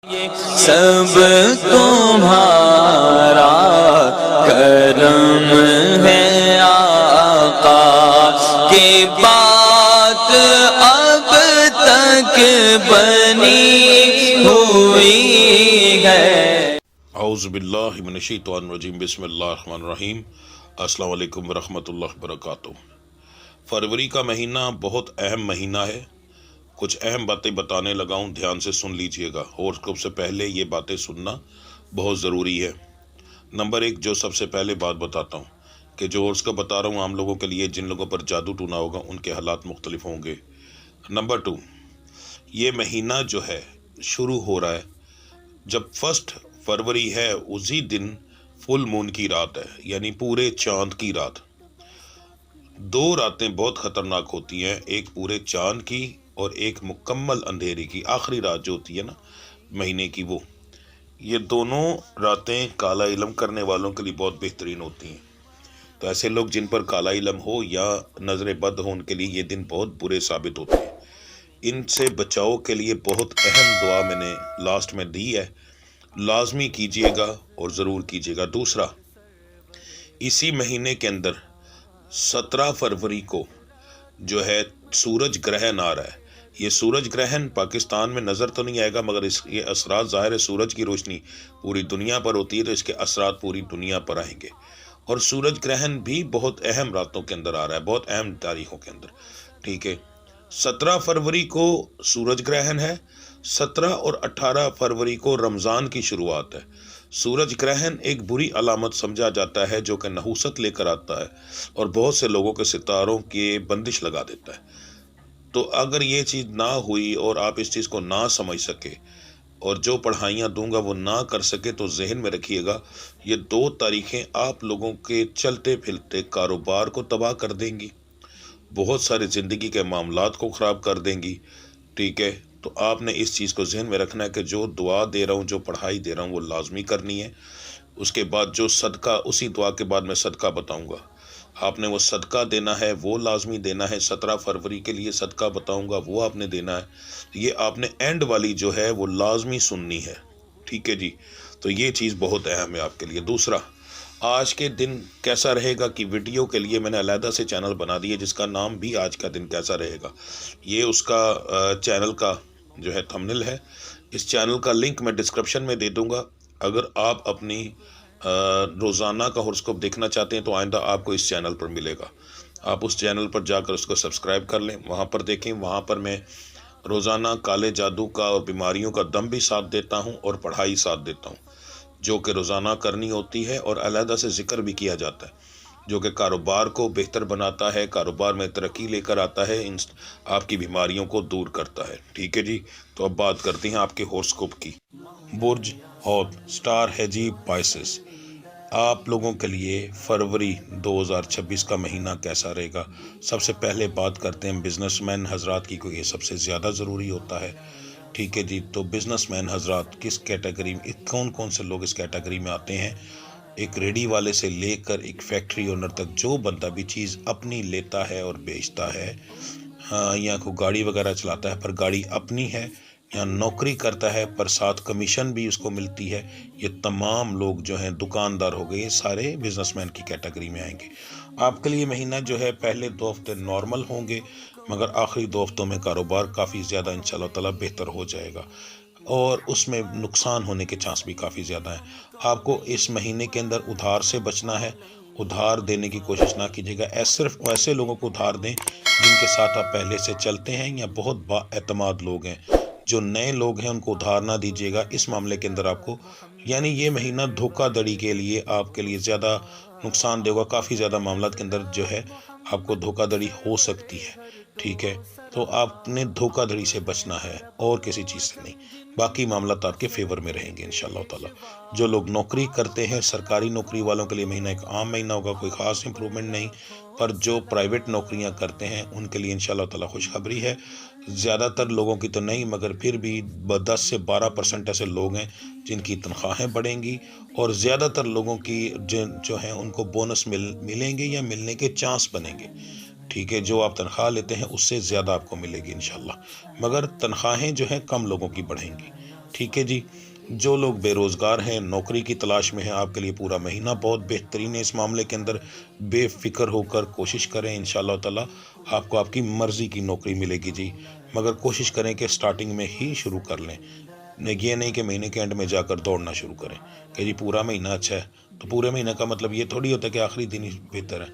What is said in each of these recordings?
سب تمہارا کرم ہے آقا کی بات اب تک بنی ہوئی ہے۔ اعوذ باللہ من الشیطان الرجیم، بسم اللہ الرحمن الرحیم۔ السلام علیکم ورحمۃ اللہ وبرکاتہ۔ فروری کا مہینہ بہت اہم مہینہ ہے۔ کچھ اہم باتیں بتانے لگا ہوں، دھیان سے سن لیجئے گا۔ ہوراسکوپ سے پہلے یہ باتیں سننا بہت ضروری ہے۔ نمبر 1، جو سب سے پہلے بات بتاتا ہوں کہ جو ہوراسکوپ بتا رہا ہوں عام لوگوں کے لیے، جن لوگوں پر جادو ٹونا ہوگا ان کے حالات مختلف ہوں گے۔ نمبر 2، یہ مہینہ جو ہے شروع ہو رہا ہے جب 1 فروری ہے، اسی دن فل مون کی رات ہے، یعنی پورے چاند کی رات۔ 2 راتیں بہت خطرناک ہوتی ہیں، ایک پورے چاند کی اور ایک مکمل اندھیرے کی، آخری رات جو ہوتی ہے نا مہینے کی، وہ یہ دونوں راتیں کالا علم کرنے والوں کے لیے بہت بہترین ہوتی ہیں۔ تو ایسے لوگ جن پر کالا علم ہو یا نظر بد ہو، ان کے لیے یہ دن بہت برے ثابت ہوتے ہیں۔ ان سے بچاؤ کے لیے بہت اہم دعا میں نے لاسٹ میں دی ہے، لازمی کیجئے گا اور ضرور کیجئے گا۔ دوسرا، اسی مہینے کے اندر 17 فروری کو جو ہے سورج گرہن آ رہا ہے۔ یہ سورج گرہن پاکستان میں نظر تو نہیں آئے گا، مگر یہ اثرات ظاہر ہے، سورج کی روشنی پوری دنیا پر ہوتی ہے تو اس کے اثرات پوری دنیا پر آئیں گے۔ اور سورج گرہن بھی بہت اہم راتوں کے اندر آ رہا ہے، بہت اہم تاریخوں کے اندر، ٹھیک ہے۔ 17 فروری کو سورج گرہن ہے، 17 اور 18 فروری کو رمضان کی شروعات ہے۔ سورج گرہن ایک بری علامت سمجھا جاتا ہے جو کہ نحوست لے کر آتا ہے اور بہت سے لوگوں کے ستاروں کے بندش لگا دیتا ہے۔ تو اگر یہ چیز نہ ہوئی اور آپ اس چیز کو نہ سمجھ سکے اور جو پڑھائیاں دوں گا وہ نہ کر سکے، تو ذہن میں رکھیے گا یہ 2 تاریخیں آپ لوگوں کے چلتے پھرتے کاروبار کو تباہ کر دیں گی، بہت سارے زندگی کے معاملات کو خراب کر دیں گی، ٹھیک ہے۔ تو آپ نے اس چیز کو ذہن میں رکھنا ہے کہ جو دعا دے رہا ہوں، جو پڑھائی دے رہا ہوں، وہ لازمی کرنی ہے۔ اس کے بعد جو صدقہ، اسی دعا کے بعد میں صدقہ بتاؤں گا، آپ نے وہ صدقہ دینا ہے، وہ لازمی دینا ہے۔ 17 فروری کے لیے صدقہ بتاؤں گا، وہ آپ نے دینا ہے۔ یہ آپ نے اینڈ والی جو ہے وہ لازمی سننی ہے، ٹھیک ہے جی۔ تو یہ چیز بہت اہم ہے آپ کے لیے۔ دوسرا، آج کے دن کیسا رہے گا کی ویڈیو کے لیے میں نے علیحدہ سے چینل بنا دی ہے، جس کا نام بھی آج کا دن کیسا رہے گا، یہ اس کا چینل کا جو ہے تھمبنیل ہے۔ اس چینل کا لنک میں ڈسکرپشن میں دے دوں گا۔ اگر آپ اپنی روزانہ کا ہوراسکوپ دیکھنا چاہتے ہیں تو آئندہ آپ کو اس چینل پر ملے گا، آپ اس چینل پر جا کر اس کو سبسکرائب کر لیں، وہاں پر دیکھیں۔ وہاں پر میں روزانہ کالے جادو کا اور بیماریوں کا دم بھی ساتھ دیتا ہوں اور پڑھائی ساتھ دیتا ہوں، جو کہ روزانہ کرنی ہوتی ہے، اور علیحدہ سے ذکر بھی کیا جاتا ہے جو کہ کاروبار کو بہتر بناتا ہے، کاروبار میں ترقی لے کر آتا ہے، آپ کی بیماریوں کو دور کرتا ہے، ٹھیک ہے جی۔ تو اب بات کرتے ہیں آپ کے ہوراسکوپ کی۔ برج حوت، سٹار ہے جی پائسس۔ آپ لوگوں کے لیے فروری 2026 کا مہینہ کیسا رہے گا؟ سب سے پہلے بات کرتے ہیں بزنس مین حضرات کی، کیونکہ یہ سب سے زیادہ ضروری ہوتا ہے، ٹھیک ہے جی۔ تو بزنس مین حضرات کس کیٹیگری میں، کون کون سے لوگ اس کیٹیگری میں آتے ہیں؟ ایک ریڈی والے سے لے کر ایک فیکٹری اونر تک، جو بندہ بھی چیز اپنی لیتا ہے اور بیچتا ہے، یا کوئی گاڑی وغیرہ چلاتا ہے پر گاڑی اپنی ہے، یا نوکری کرتا ہے پر ساتھ کمیشن بھی اس کو ملتی ہے، یہ تمام لوگ جو ہیں دکاندار ہو گئے، یہ سارے بزنس مین کی کیٹیگری میں آئیں گے۔ آپ کے لیے مہینہ جو ہے پہلے 2 ہفتے نارمل ہوں گے، مگر آخری 2 ہفتوں میں کاروبار کافی زیادہ انشاءاللہ تعالی بہتر ہو جائے گا، اور اس میں نقصان ہونے کے چانس بھی کافی زیادہ ہیں۔ آپ کو اس مہینے کے اندر ادھار سے بچنا ہے، ادھار دینے کی کوشش نہ کیجیے گا، صرف ایسے لوگوں کو ادھار دیں جن کے ساتھ آپ پہلے سے چلتے ہیں یا بہت با اعتماد لوگ ہیں۔ جو نئے لوگ ہیں ان کو ادھار نہ دیجیے گا اس معاملے کے اندر آپ کو، یعنی یہ مہینہ دھوکہ دڑی کے لیے آپ کے لیے زیادہ نقصان دے گا، کافی زیادہ معاملات کے اندر جو ہے آپ کو دھوکہ دڑی ہو سکتی ہے، ٹھیک ہے۔ تو آپ نے دھوکہ دڑی سے بچنا ہے اور کسی چیز سے نہیں، باقی معاملات آپ کے فیور میں رہیں گے انشاءاللہ تعالی۔ جو لوگ نوکری کرتے ہیں، سرکاری نوکری والوں کے لیے مہینہ ایک عام مہینہ ہوگا، کوئی خاص امپرومنٹ نہیں، پر جو پرائیویٹ نوکریاں کرتے ہیں ان کے لیے انشاءاللہ تعالی خوشخبری ہے۔ زیادہ تر لوگوں کی تو نہیں، مگر پھر بھی 10 سے 12% ایسے لوگ ہیں جن کی تنخواہیں بڑھیں گی، اور زیادہ تر لوگوں کی جو ہیں ان کو بونس ملیں گے یا ملنے کے چانس بنیں گے، ٹھیک ہے۔ جو آپ تنخواہ لیتے ہیں اس سے زیادہ آپ کو ملے گی انشاءاللہ، مگر تنخواہیں جو ہیں کم لوگوں کی بڑھیں گی، ٹھیک ہے جی. جو لوگ بے روزگار ہیں، نوکری کی تلاش میں ہیں، آپ کے لیے پورا مہینہ بہت بہترین ہے. اس معاملے کے اندر بے فکر ہو کر کوشش کریں، انشاءاللہ تعالی آپ کو آپ کی مرضی کی نوکری ملے گی جی. مگر کوشش کریں کہ سٹارٹنگ میں ہی شروع کر لیں. یہ نہیں کہ مہینے کے اینڈ میں جا کر دوڑنا شروع کریں کہ جی پورا مہینہ اچھا ہے. تو پورے مہینہ کا مطلب یہ تھوڑی ہوتا ہے کہ آخری دن ہی بہتر ہے.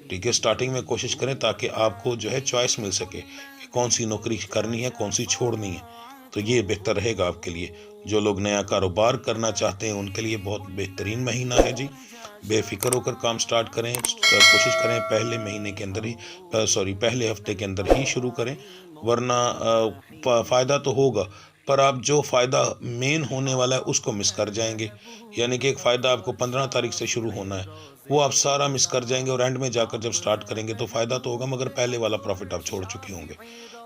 ٹھیک ہے، سٹارٹنگ میں کوشش کریں تاکہ آپ کو جو ہے چوائس مل سکے کہ کون سی نوکری کرنی ہے، کون سی چھوڑنی ہے. تو یہ بہتر رہے گا آپ کے لیے. جو لوگ نیا کاروبار کرنا چاہتے ہیں ان کے لیے بہت بہترین مہینہ ہے جی. بے فکر ہو کر کام سٹارٹ کریں. کوشش کریں پہلے مہینے کے اندر ہی پہلے ہفتے کے اندر ہی شروع کریں، ورنہ فائدہ تو ہوگا پر آپ جو فائدہ مین ہونے والا ہے اس کو مس کر جائیں گے. یعنی کہ ایک فائدہ آپ کو 15 تاریخ سے شروع ہونا ہے، وہ آپ سارا مس کر جائیں گے، اور اینڈ میں جا کر جب سٹارٹ کریں گے تو فائدہ تو ہوگا مگر پہلے والا پروفٹ آپ چھوڑ چکے ہوں گے.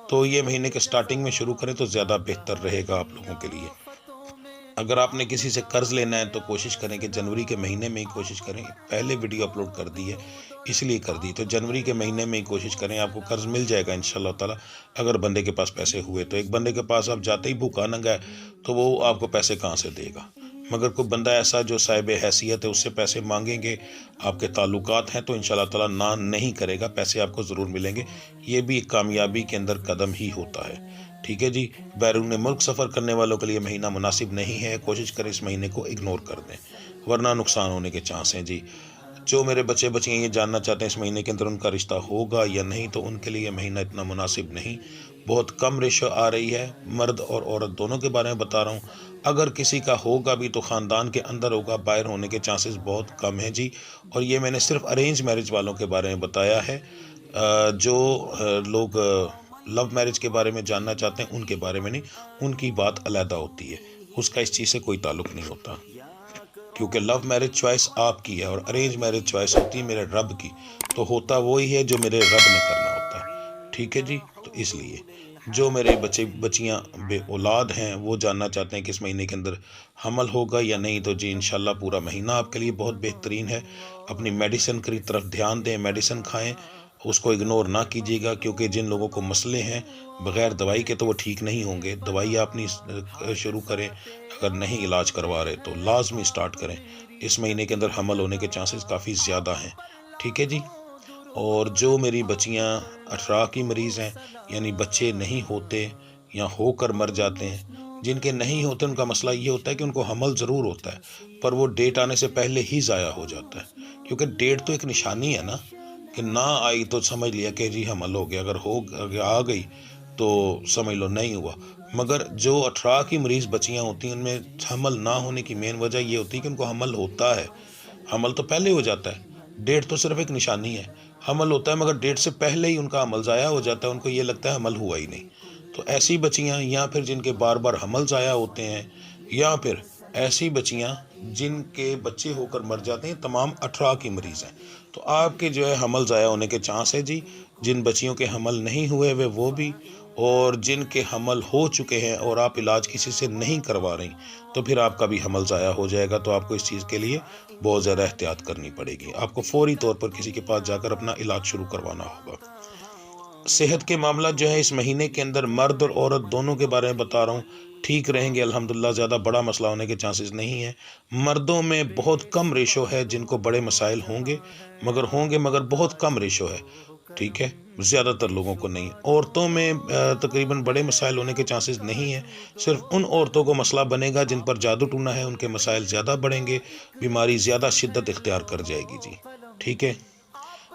تو یہ مہینے کے سٹارٹنگ میں شروع کریں تو زیادہ بہتر رہے گا آپ لوگوں کے لیے. اگر آپ نے کسی سے قرض لینا ہے تو کوشش کریں کہ جنوری کے مہینے میں ہی کوشش کریں. پہلے ویڈیو اپلوڈ کر دی ہے اس لیے کر دی، تو جنوری کے مہینے میں ہی کوشش کریں، آپ کو قرض مل جائے گا انشاءاللہ تعالی. اگر بندے کے پاس پیسے ہوئے تو ایک بندے کے پاس آپ جاتے ہی بھوکا ننگا ہے تو وہ آپ کو پیسے کہاں سے دے گا. مگر کوئی بندہ ایسا جو صاحب حیثیت ہے اس سے پیسے مانگیں گے، آپ کے تعلقات ہیں، تو انشاءاللہ تعالی نہ نہیں کرے گا، پیسے آپ کو ضرور ملیں گے. یہ بھی ایک کامیابی کے اندر قدم ہی ہوتا ہے. ٹھیک ہے جی. بیرون ملک سفر کرنے والوں کے لیے مہینہ مناسب نہیں ہے، کوشش کریں اس مہینے کو اگنور کر دیں ورنہ نقصان ہونے کے چانس ہیں جی. جو میرے بچے بچیاں یہ جاننا چاہتے ہیں اس مہینے کے اندر ان کا رشتہ ہوگا یا نہیں، تو ان کے لیے یہ مہینہ اتنا مناسب نہیں. بہت کم ریشو آ رہی ہے، مرد اور عورت دونوں کے بارے میں بتا رہا ہوں. اگر کسی کا ہوگا بھی تو خاندان کے اندر ہوگا، باہر ہونے کے چانسز بہت کم ہیں جی. اور یہ میں نے صرف ارینج میرج والوں کے بارے میں بتایا ہے. جو لوگ لو میرج کے بارے میں جاننا چاہتے ہیں ان کے بارے میں نہیں، ان کی بات علیحدہ ہوتی ہے، اس کا اس چیز سے کوئی تعلق نہیں ہوتا. کیونکہ لو میرج چوائس آپ کی ہے اور ارینج میرج چوائس ہوتی ہے میرے رب کی، تو ہوتا وہی ہے جو میرے رب نے کرنا ہوتا ہے. ٹھیک ہے جی. تو اس لیے جو میرے بچے بچیاں بے اولاد ہیں وہ جاننا چاہتے ہیں کہ اس مہینے کے اندر حمل ہوگا یا نہیں، تو جی انشاءاللہ پورا مہینہ آپ کے لیے بہت بہترین ہے. اپنی میڈیسن کی طرف دھیان دیں، میڈیسن کھائیں، اس کو اگنور نہ کیجیے گا. کیونکہ جن لوگوں کو مسئلے ہیں بغیر دوائی کے تو وہ ٹھیک نہیں ہوں گے. دوائی آپ نہیں شروع کریں، اگر نہیں علاج کروا رہے تو لازمی سٹارٹ کریں. اس مہینے کے اندر حمل ہونے کے چانسز کافی زیادہ ہیں. ٹھیک ہے جی. اور جو میری بچیاں 18 کی مریض ہیں، یعنی بچے نہیں ہوتے یا ہو کر مر جاتے ہیں، جن کے نہیں ہوتے ان کا مسئلہ یہ ہوتا ہے کہ ان کو حمل ضرور ہوتا ہے پر وہ ڈیٹ آنے سے پہلے ہی ضائع ہو جاتا ہے. کیونکہ ڈیٹ تو ایک نشانی ہے نا، کہ نہ آئی تو سمجھ لیا کہ جی حمل ہو گیا، اگر آ گئی تو سمجھ لو نہیں ہوا. مگر جو 18 کی مریض بچیاں ہوتی ہیں ان میں حمل نہ ہونے کی مین وجہ یہ ہوتی ہے کہ ان کو حمل ہوتا ہے. حمل تو پہلے ہو جاتا ہے، ڈیٹ تو صرف ایک نشانی ہے. حمل ہوتا ہے مگر ڈیٹ سے پہلے ہی ان کا حمل ضائع ہو جاتا ہے، ان کو یہ لگتا ہے حمل ہوا ہی نہیں. تو ایسی بچیاں یا پھر جن کے بار بار حمل ضائع ہوتے ہیں، یا پھر ایسی بچیاں جن کے بچے ہو کر مر جاتے ہیں، تمام 18 کی مریض ہیں. تو آپ کے جو ہے حمل ضائع ہونے کے چانس ہے جی. جن بچیوں کے حمل نہیں ہوئے وہ بھی، اور جن کے حمل ہو چکے ہیں اور آپ علاج کسی سے نہیں کروا رہی تو پھر آپ کا بھی حمل ضائع ہو جائے گا. تو آپ کو اس چیز کے لیے بہت زیادہ احتیاط کرنی پڑے گی. آپ کو فوری طور پر کسی کے پاس جا کر اپنا علاج شروع کروانا ہوگا. صحت کے معاملات جو ہے اس مہینے کے اندر مرد اور عورت دونوں کے بارے میں بتا رہا ہوں، ٹھیک رہیں گے الحمدللہ. زیادہ بڑا مسئلہ ہونے کے چانسز نہیں ہیں. مردوں میں بہت کم ریشو ہے جن کو بڑے مسائل ہوں گے مگر بہت کم ریشو ہے. ٹھیک ہے، زیادہ تر لوگوں کو نہیں. عورتوں میں تقریباً بڑے مسائل ہونے کے چانسز نہیں ہیں. صرف ان عورتوں کو مسئلہ بنے گا جن پر جادو ٹونا ہے، ان کے مسائل زیادہ بڑھیں گے، بیماری زیادہ شدت اختیار کر جائے گی جی. ٹھیک ہے.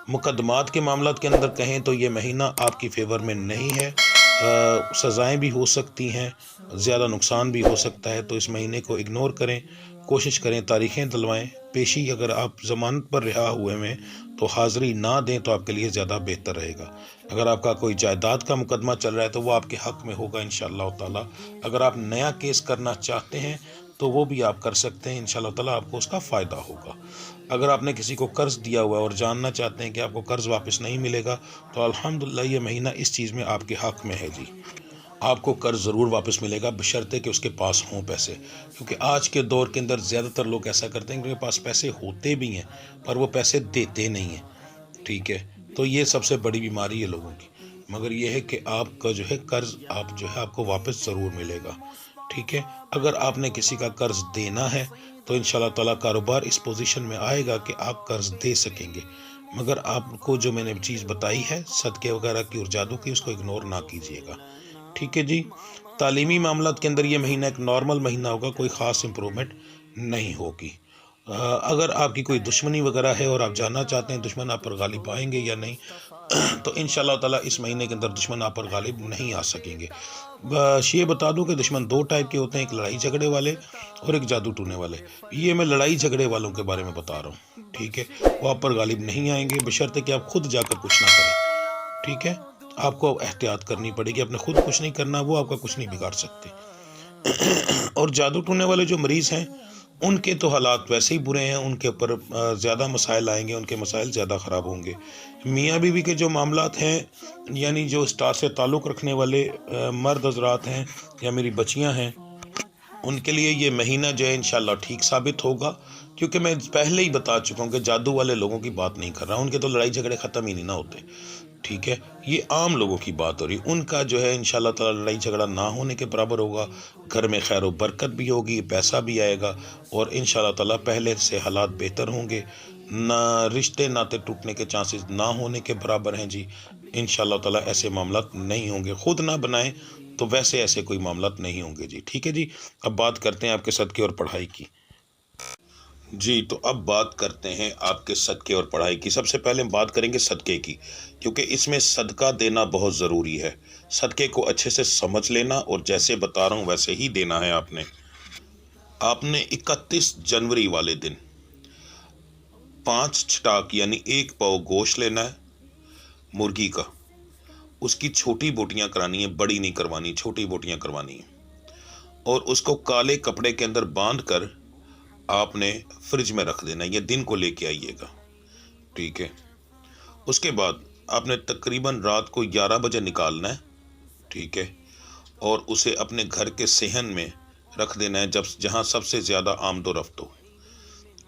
مقدمات کے معاملات کے اندر کہیں تو یہ مہینہ آپ کی فیور میں نہیں ہے. سزائیں بھی ہو سکتی ہیں، زیادہ نقصان بھی ہو سکتا ہے. تو اس مہینے کو اگنور کریں، کوشش کریں تاریخیں دلوائیں. پیشی اگر آپ ضمانت پر رہا ہوئے میں تو حاضری نہ دیں تو آپ کے لیے زیادہ بہتر رہے گا. اگر آپ کا کوئی جائیداد کا مقدمہ چل رہا ہے تو وہ آپ کے حق میں ہوگا انشاءاللہ تعالی. اگر آپ نیا کیس کرنا چاہتے ہیں تو وہ بھی آپ کر سکتے ہیں، انشاءاللہ تعالی آپ کو اس کا فائدہ ہوگا. اگر آپ نے کسی کو قرض دیا ہوا ہے اور جاننا چاہتے ہیں کہ آپ کو قرض واپس نہیں ملے گا تو الحمدللہ یہ مہینہ اس چیز میں آپ کے حق میں ہے جی. آپ کو قرض ضرور واپس ملے گا بشرطے کہ اس کے پاس ہوں پیسے. کیونکہ آج کے دور کے اندر زیادہ تر لوگ ایسا کرتے ہیں کہ ان کے پاس پیسے ہوتے بھی ہیں پر وہ پیسے دیتے نہیں ہیں. ٹھیک ہے. تو یہ سب سے بڑی بیماری ہے لوگوں کی. مگر یہ ہے کہ آپ کا جو ہے قرض آپ کو واپس ضرور ملے گا. ٹھیک ہے. اگر آپ نے کسی کا قرض دینا ہے تو انشاءاللہ تعالیٰ کاروبار اس پوزیشن میں آئے گا کہ آپ قرض دے سکیں گے. مگر آپ کو جو میں نے چیز بتائی ہے صدقے وغیرہ کی اور جادو کی، اس کو اگنور نہ کیجیے گا. ٹھیک ہے جی. تعلیمی معاملات کے اندر یہ مہینہ ایک نارمل مہینہ ہوگا، کوئی خاص امپرومنٹ نہیں ہوگی. اگر آپ کی کوئی دشمنی وغیرہ ہے اور آپ جاننا چاہتے ہیں دشمن آپ پر غالب آئیں گے یا نہیں، تو انشاءاللہ تعالیٰ اس مہینے کے اندر دشمن آپ پر غالب نہیں آ سکیں گے. یہ بتا دوں کہ دشمن دو ٹائپ کے ہوتے ہیں، ایک لڑائی جھگڑے والے اور ایک جادو ٹونے والے. یہ میں لڑائی جھگڑے والوں کے بارے میں بتا رہا ہوں. ٹھیک ہے. وہ آپ پر غالب نہیں آئیں گے بشرطے کہ آپ خود جا کر کچھ نہ کریں. ٹھیک ہے. آپ کو احتیاط کرنی پڑے گی، اپنے خود کچھ نہیں کرنا، وہ آپ کا کچھ نہیں بگاڑ سکتے. اور جادو ٹونے والے جو مریض ہیں ان کے تو حالات ویسے ہی برے ہیں، ان کے اوپر زیادہ مسائل آئیں گے، ان کے مسائل زیادہ خراب ہوں گے. میاں بیوی کے جو معاملات ہیں، یعنی جو اسٹار سے تعلق رکھنے والے مرد حضرات ہیں یا میری بچیاں ہیں، ان کے لیے یہ مہینہ جو ہے انشاءاللہ ٹھیک ثابت ہوگا. کیونکہ میں پہلے ہی بتا چکا ہوں کہ جادو والے لوگوں کی بات نہیں کر رہا، ان کے تو لڑائی جھگڑے ختم ہی نہیں نہ ہوتے. ٹھیک ہے. یہ عام لوگوں کی بات ہو رہی، ان کا جو ہے انشاءاللہ تعالی لڑائی جھگڑا نہ ہونے کے برابر ہوگا. گھر میں خیر و برکت بھی ہوگی، پیسہ بھی آئے گا، اور انشاءاللہ تعالی پہلے سے حالات بہتر ہوں گے. نہ رشتے ناطے ٹوٹنے کے چانسز نہ ہونے کے برابر ہیں جی. انشاءاللہ تعالی ایسے معاملات نہیں ہوں گے. خود نہ بنائیں تو ویسے ایسے کوئی معاملات نہیں ہوں گے جی. ٹھیک ہے جی. اب بات کرتے ہیں آپ کے صدقے اور پڑھائی کی. جی تو اب بات کرتے ہیں آپ کے صدقے اور پڑھائی کی. سب سے پہلے ہم بات کریں گے صدقے کی، کیونکہ اس میں صدقہ دینا بہت ضروری ہے. صدقے کو اچھے سے سمجھ لینا، اور جیسے بتا رہا ہوں ویسے ہی دینا ہے. آپ نے 31 جنوری والے دن 5 چھٹاک یعنی 1 پاؤ گوشت لینا ہے مرغی کا. اس کی چھوٹی بوٹیاں کرانی ہیں، بڑی نہیں کروانی، چھوٹی بوٹیاں کروانی ہیں. اور اس کو کالے کپڑے کے اندر باندھ کر آپ نے فریج میں رکھ دینا ہے. یہ دن کو لے کے آئیے گا. ٹھیک ہے. اس کے بعد آپ نے تقریباً رات کو 11 بجے نکالنا ہے. ٹھیک ہے. اور اسے اپنے گھر کے صحن میں رکھ دینا ہے، جہاں سب سے زیادہ آمد و رفت ہو.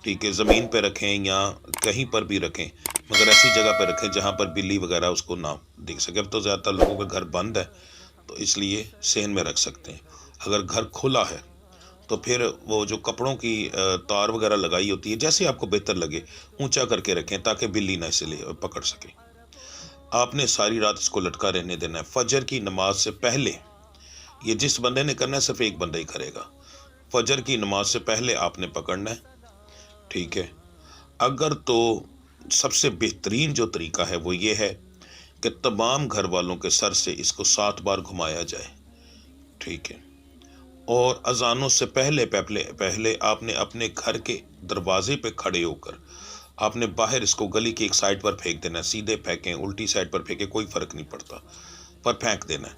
ٹھیک ہے. زمین پہ رکھیں یا کہیں پر بھی رکھیں، مگر ایسی جگہ پہ رکھیں جہاں پر بلی وغیرہ اس کو نہ دیکھ سکے. اب تو زیادہ تر لوگوں کا گھر بند ہے تو اس لیے صحن میں رکھ سکتے ہیں. اگر گھر کھلا ہے تو پھر وہ جو کپڑوں کی تار وغیرہ لگائی ہوتی ہے، جیسے آپ کو بہتر لگے اونچا کر کے رکھیں تاکہ بلی نہ اسے پکڑ سکے. آپ نے ساری رات اس کو لٹکا رہنے دینا ہے. فجر کی نماز سے پہلے، یہ جس بندے نے کرنا ہے صرف ایک بندہ ہی کرے گا. فجر کی نماز سے پہلے آپ نے پکڑنا ہے. ٹھیک ہے. اگر تو سب سے بہترین جو طریقہ ہے وہ یہ ہے کہ تمام گھر والوں کے سر سے اس کو 7 بار گھمایا جائے. ٹھیک ہے. اور اذانوں سے پہلے آپ نے اپنے گھر کے دروازے پہ کھڑے ہو کر آپ نے باہر اس کو گلی کی ایک سائڈ پر پھینک دینا ہے. سیدھے پھینکیں، الٹی سائڈ پر پھینکیں، کوئی فرق نہیں پڑتا، پر پھینک دینا ہے.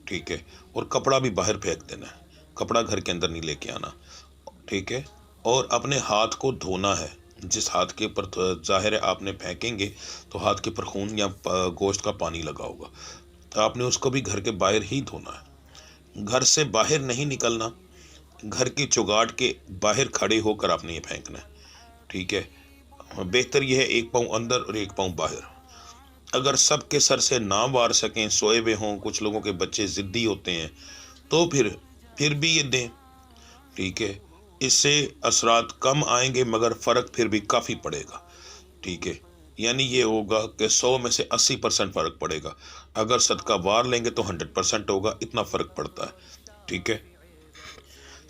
ٹھیک ہے. اور کپڑا بھی باہر پھینک دینا ہے، کپڑا گھر کے اندر نہیں لے کے آنا. ٹھیک ہے. اور اپنے ہاتھ کو دھونا ہے. جس ہاتھ کے اوپر ظاہر ہے آپ نے پھینکیں گے تو ہاتھ کے اوپر خون یا گوشت کا پانی لگا ہوگا، تو آپ نے اس کو بھی گھر کے باہر ہی دھونا ہے. گھر سے باہر نہیں نکلنا، گھر کی چوگاٹ کے باہر کھڑے ہو کر آپ نے یہ پھینکنا ہے. ٹھیک ہے. بہتر یہ ہے 1 پاؤں اندر اور 1 پاؤں باہر. اگر سب کے سر سے نہ وار سکیں، سوئے ہوئے ہوں، کچھ لوگوں کے بچے ضدی ہوتے ہیں، تو پھر بھی یہ دیں. ٹھیک ہے. اس سے اثرات کم آئیں گے مگر فرق پھر بھی کافی پڑے گا. ٹھیک ہے. یعنی یہ ہوگا کہ 100 میں سے 80% فرق پڑے گا. اگر صدقہ وار لیں گے تو 100% ہوگا. اتنا فرق پڑتا ہے. ٹھیک ہے.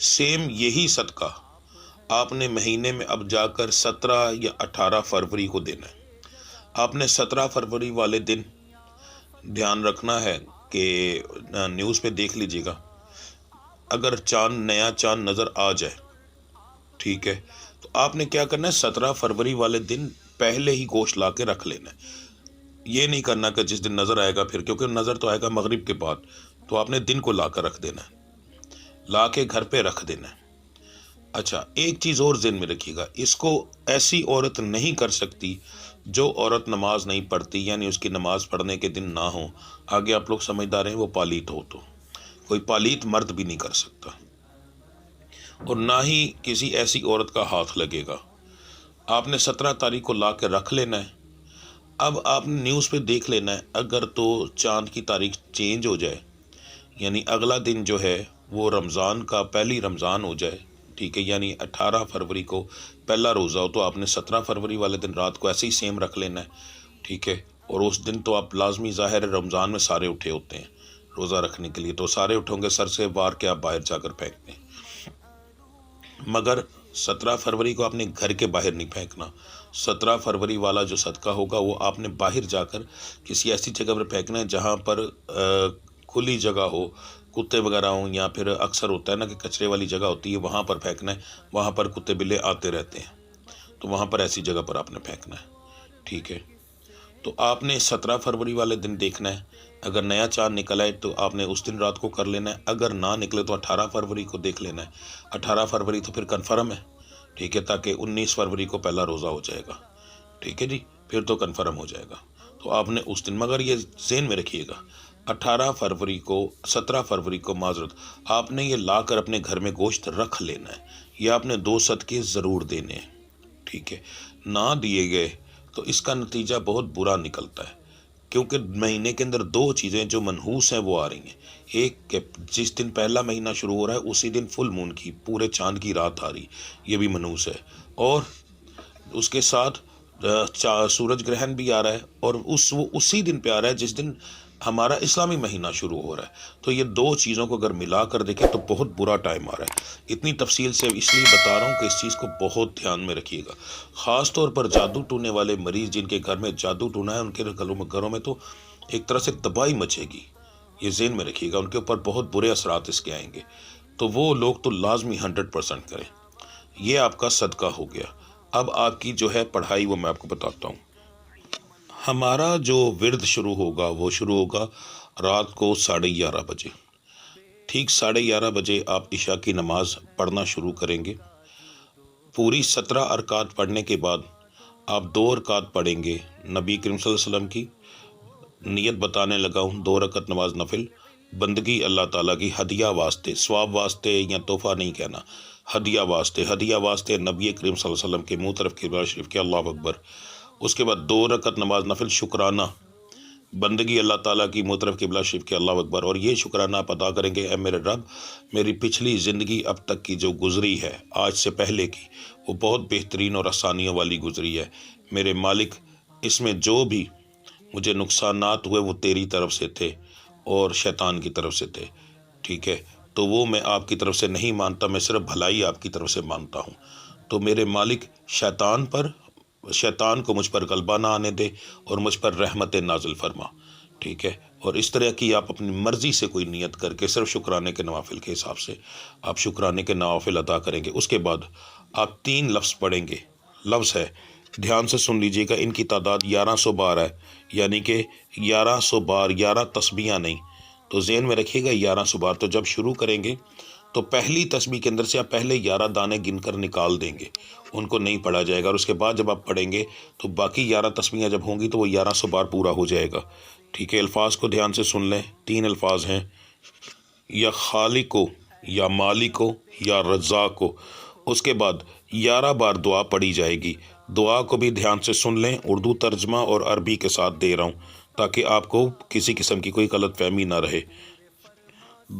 سیم یہی صدقہ آپ نے مہینے میں اب جا کر 17 یا 18 فروری کو دینا ہے. آپ نے 17 فروری والے دن دھیان رکھنا ہے کہ نیوز پہ دیکھ لیجیے گا، اگر نیا چاند نظر آ جائے، ٹھیک ہے، تو آپ نے کیا کرنا ہے 17 فروری والے دن پہلے ہی گوشت لا کے رکھ لینا ہے. یہ نہیں کرنا کہ جس دن نظر آئے گا پھر، کیونکہ نظر تو آئے گا مغرب کے بعد، تو آپ نے دن کو لا کر رکھ دینا ہے، لا کے گھر پہ رکھ دینا ہے. اچھا، ایک چیز اور ذہن میں رکھیے گا، اس کو ایسی عورت نہیں کر سکتی جو عورت نماز نہیں پڑھتی، یعنی اس کی نماز پڑھنے کے دن نہ ہو. آگے آپ لوگ سمجھدار ہیں، وہ پالیت ہو تو کوئی پالیت مرد بھی نہیں کر سکتا، اور نہ ہی کسی ایسی عورت کا ہاتھ لگے گا. آپ نے 17 تاریخ کو لا کے رکھ لینا ہے. اب آپ نے نیوز پہ دیکھ لینا ہے، اگر تو چاند کی تاریخ چینج ہو جائے، یعنی اگلا دن جو ہے وہ رمضان کا پہلی رمضان ہو جائے، ٹھیک ہے، یعنی 18 فروری کو پہلا روزہ ہو، تو آپ نے 17 فروری والے دن رات کو ایسے ہی سیم رکھ لینا ہے، ٹھیک ہے۔ اور اس دن تو آپ لازمی ظاہر ہے رمضان میں سارے اٹھے ہوتے ہیں روزہ رکھنے کے لیے، تو سارے اٹھوں گے، سر سے وار کے آپ باہر جا کر پھینکتے ہیں، مگر 17 فروری کو آپ نے گھر کے باہر نہیں پھینکنا۔ 17 فروری والا جو صدقہ ہوگا وہ آپ نے باہر جا کر کسی ایسی جگہ پر پھینکنا ہے جہاں پر کھلی جگہ ہو، کتے وغیرہ ہوں، یا پھر اکثر ہوتا ہے نا کہ کچرے والی جگہ ہوتی ہے، وہاں پر پھینکنا ہے، وہاں پر کتے بلے آتے رہتے ہیں، تو وہاں پر ایسی جگہ پر آپ نے پھینکنا ہے، ٹھیک ہے۔ تو آپ نے 17 فروری والے دن دیکھنا ہے، اگر نیا چاند نکل آئے تو آپ نے اس دن رات کو کر لینا ہے، اگر نہ نکلے تو 18 فروری کو دیکھ لینا ہے۔ 18 فروری تو پھر کنفرم ہے، ٹھیک ہے، تاکہ 19 فروری کو پہلا روزہ ہو جائے گا، ٹھیک ہے جی، پھر تو کنفرم ہو جائے گا۔ تو آپ نے اس دن، مگر یہ ذہن میں رکھیے گا، 18 فروری کو 17 فروری کو معذرت، آپ نے یہ لا کر اپنے گھر میں گوشت رکھ لینا ہے، یہ آپ نے 2 صدقے ضرور دینے ہیں، ٹھیک ہے۔ نہ دیے گئے تو اس کا نتیجہ بہت برا نکلتا ہے، کیونکہ مہینے کے اندر 2 چیزیں جو منحوس ہیں وہ آ رہی ہیں۔ ایک کہ جس دن پہلا مہینہ شروع ہو رہا ہے اسی دن فل مون کی، پورے چاند کی رات آ رہی، یہ بھی منحوس ہے، اور اس کے ساتھ سورج گرہن بھی آ رہا ہے، اور وہ اسی دن پہ آ رہا ہے جس دن ہمارا اسلامی مہینہ شروع ہو رہا ہے۔ تو یہ 2 چیزوں کو اگر ملا کر دیکھیں تو بہت برا ٹائم آ رہا ہے۔ اتنی تفصیل سے اس لیے بتا رہا ہوں کہ اس چیز کو بہت دھیان میں رکھیے گا، خاص طور پر جادو ٹونے والے مریض جن کے گھر میں جادو ٹونا ہے، ان کے گھروں میں تو ایک طرح سے تباہی مچے گی، یہ ذہن میں رکھیے گا، ان کے اوپر بہت برے اثرات اس کے آئیں گے، تو وہ لوگ تو لازمی 100% کریں۔ یہ آپ کا صدقہ ہو گیا۔ اب آپ کی جو ہے پڑھائی وہ میں آپ کو بتاتا ہوں۔ ہمارا جو ورد شروع ہوگا وہ شروع ہوگا رات کو 11:30 بجے، ٹھیک 11:30 بجے آپ عشاء کی نماز پڑھنا شروع کریں گے۔ پوری 17 رکعت پڑھنے کے بعد آپ 2 رکعت پڑھیں گے نبی کریم صلی اللہ علیہ وسلم کی، نیت بتانے لگا ہوں، 2 رکعت نماز نفل، بندگی اللہ تعالیٰ کی، ہدیہ واسطے، ثواب واسطے یا تحفہ نہیں کہنا، ہدیہ واسطے، ہدیہ واسطے نبی کریم صلی اللہ علیہ وسلم کے منہ طرف قبلہ شریف کے، اللہ اکبر۔ اس کے بعد 2 رکعت نماز نفل شکرانہ، بندگی اللہ تعالیٰ کی منہ طرف قبلہ شریف کے، اللہ اکبر، اور یہ شکرانہ آپ ادا کریں گے، اے میرے رب، میری پچھلی زندگی اب تک کی جو گزری ہے آج سے پہلے کی، وہ بہت بہترین اور آسانیوں والی گزری ہے، میرے مالک، اس میں جو بھی مجھے نقصانات ہوئے وہ تیری طرف سے تھے اور شیطان کی طرف سے تھے، ٹھیک ہے، تو وہ میں آپ کی طرف سے نہیں مانتا، میں صرف بھلائی آپ کی طرف سے مانتا ہوں، تو میرے مالک شیطان کو مجھ پر غلبہ نہ آنے دے اور مجھ پر رحمت نازل فرما، ٹھیک ہے۔ اور اس طرح کی آپ اپنی مرضی سے کوئی نیت کر کے صرف شکرانے کے نوافل کے حساب سے آپ شکرانے کے نوافل ادا کریں گے۔ اس کے بعد آپ 3 لفظ پڑھیں گے، لفظ ہے، دھیان سے سن لیجئے گا، ان کی تعداد 1100 بار ہے، یعنی کہ 1100 بار، 11 تسبیحاں نہیں، تو ذہن میں رکھیے گا 1100 بار۔ تو جب شروع کریں گے تو پہلی تسبیح کے اندر سے آپ پہلے 11 دانے گن کر نکال دیں گے، ان کو نہیں پڑھا جائے گا، اور اس کے بعد جب آپ پڑھیں گے تو باقی 11 تسبیحاں جب ہوں گی تو وہ 1100 بار پورا ہو جائے گا، ٹھیک ہے۔ الفاظ کو دھیان سے سن لیں، 3 الفاظ ہیں، یا خالق ہو، یا مالک ہو، یا رزاق ہو۔ اس کے بعد 11 بار دعا پڑھی جائے گی، دعا کو بھی دھیان سے سن لیں، اردو ترجمہ اور عربی کے ساتھ دے رہا ہوں تاکہ آپ کو کسی قسم کی کوئی غلط فہمی نہ رہے۔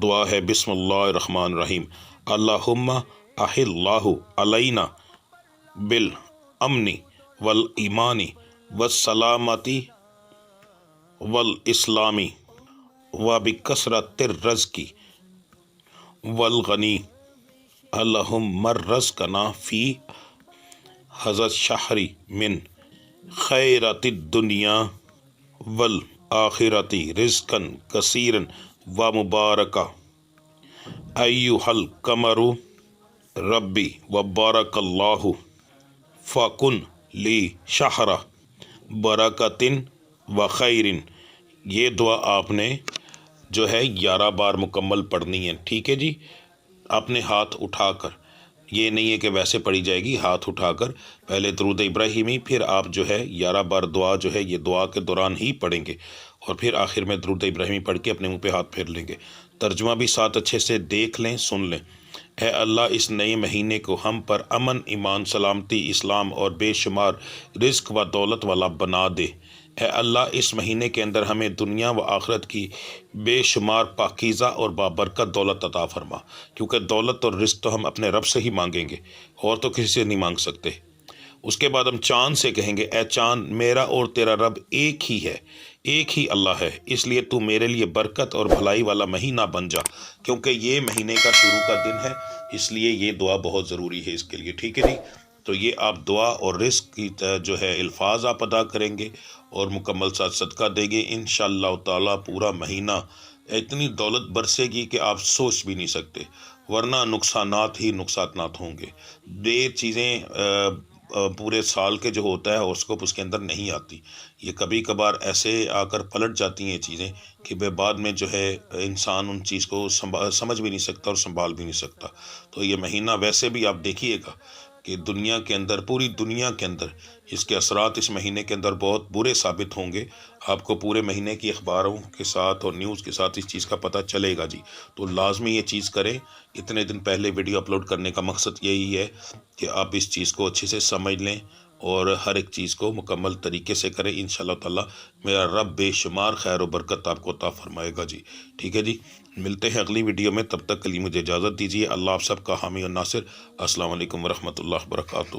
دعا ہے، بسم اللہ الرحمن الرحیم، اللہم احلہ علینا بالامن والایمان والسلامتی والاسلام وبکثرت الرزق والغنی، اللہم رزقنا فی هذا الشہر من خیرات الدنیا والآخرۃ رزقا کثیرا ومبارکا ایھا القمر ربی وبارک اللہ فکن لی شہر برکت و خیر۔ یہ دعا آپ نے جو ہے 11 بار مکمل پڑھنی ہے، ٹھیک ہے جی۔ اپنے ہاتھ اٹھا کر، یہ نہیں ہے کہ ویسے پڑھی جائے گی، ہاتھ اٹھا کر پہلے درود ابراہیمی، پھر آپ جو ہے 11 بار دعا جو ہے یہ دعا کے دوران ہی پڑھیں گے، اور پھر آخر میں درود ابراہیمی پڑھ کے اپنے منہ پہ ہاتھ پھیر لیں گے۔ ترجمہ بھی ساتھ اچھے سے دیکھ لیں، سن لیں۔ اے اللہ، اس نئے مہینے کو ہم پر امن، ایمان، سلامتی، اسلام اور بے شمار رزق و دولت والا بنا دے۔ اے اللہ اس مہینے کے اندر ہمیں دنیا و آخرت کی بے شمار پاکیزہ اور بابرکت دولت عطا فرما، کیونکہ دولت اور رزق تو ہم اپنے رب سے ہی مانگیں گے، اور تو کسی سے نہیں مانگ سکتے۔ اس کے بعد ہم چاند سے کہیں گے اے چاند میرا اور تیرا رب ایک ہی ہے، ایک ہی اللہ ہے، اس لیے تو میرے لیے برکت اور بھلائی والا مہینہ بن جا، کیونکہ یہ مہینے کا شروع کا دن ہے، اس لیے یہ دعا بہت ضروری ہے اس کے لیے، ٹھیک ہے جی۔ تو یہ آپ دعا اور رزق کی جو ہے الفاظ آپ ادا کریں گے اور مکمل ساتھ صدقہ دیں گے، انشاءاللہ تعالیٰ پورا مہینہ اتنی دولت برسے گی کہ آپ سوچ بھی نہیں سکتے، ورنہ نقصانات ہی نقصانات ہوں گے۔ یہ چیزیں پورے سال کے جو ہوتا ہے ہوراسکوپ اس کے اندر نہیں آتی، یہ کبھی کبھار ایسے آ کر پلٹ جاتی ہیں چیزیں کہ بعد میں جو ہے انسان ان چیز کو سمجھ بھی نہیں سکتا اور سنبھال بھی نہیں سکتا۔ تو یہ مہینہ ویسے بھی آپ دیکھیے گا کہ دنیا کے اندر، پوری دنیا کے اندر اس کے اثرات اس مہینے کے اندر بہت برے ثابت ہوں گے، آپ کو پورے مہینے کی اخباروں کے ساتھ اور نیوز کے ساتھ اس چیز کا پتہ چلے گا جی۔ تو لازمی یہ چیز کریں، اتنے دن پہلے ویڈیو اپلوڈ کرنے کا مقصد یہی ہے کہ آپ اس چیز کو اچھے سے سمجھ لیں اور ہر ایک چیز کو مکمل طریقے سے کریں، انشاءاللہ تعالیٰ میرا رب بے شمار خیر و برکت آپ کو عطا فرمائے گا جی، ٹھیک ہے جی۔ ملتے ہیں اگلی ویڈیو میں، تب تک کے لیے مجھے اجازت دیجیے۔ اللہ آپ سب کا حامی اور ناصر۔ السلام علیکم ورحمۃ اللہ وبرکاتہ۔